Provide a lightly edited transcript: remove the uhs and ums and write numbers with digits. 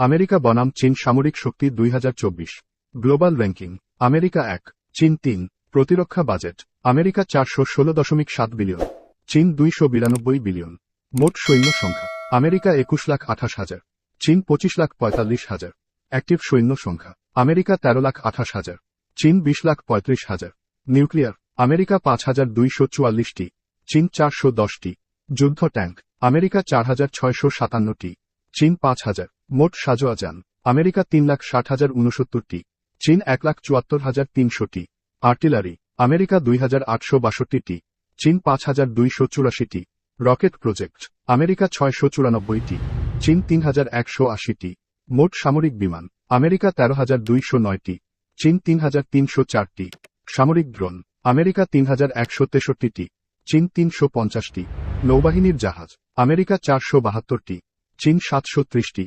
America বনাম চীন সামরিক শক্তি 2024 গ্লোবাল র্যাঙ্কিং। আমেরিকা 1, চীন 3। প্রতিরক্ষা বাজেট। আমেরিকা 416.7 বিলিয়ন, চীন 292 বিলিয়ন। মোট সৈন্য সংখ্যা। আমেরিকা 21,28,000, চীন 25,45,000। অ্যাক্টিভ সৈন্য সংখ্যা। আমেরিকা 13,28,000, চীন 20,35,000। নিউক্লিয়ার। আমেরিকা 5,244টি, চীন 410টি। যুদ্ধ ট্যাঙ্ক। আমেরিকা 4,657টি, চীন 5,000। মোট সাজোয়া যান। আমেরিকা 3,60,069টি, চীন 1,74,300টি। আর্টিলারি। আমেরিকা 2,862টি, চীন 5,284টি। Rocket project. আমেরিকা 694টি, চীন 3,180টি। মোট সামরিক বিমান। আমেরিকা 13,209টি, চীন 3,304টি। সামরিক ড্রোন। আমেরিকা 3,163টি, চীন 350টি। নৌবাহিনীর জাহাজ। আমেরিকা 472টি, চীন 730টি।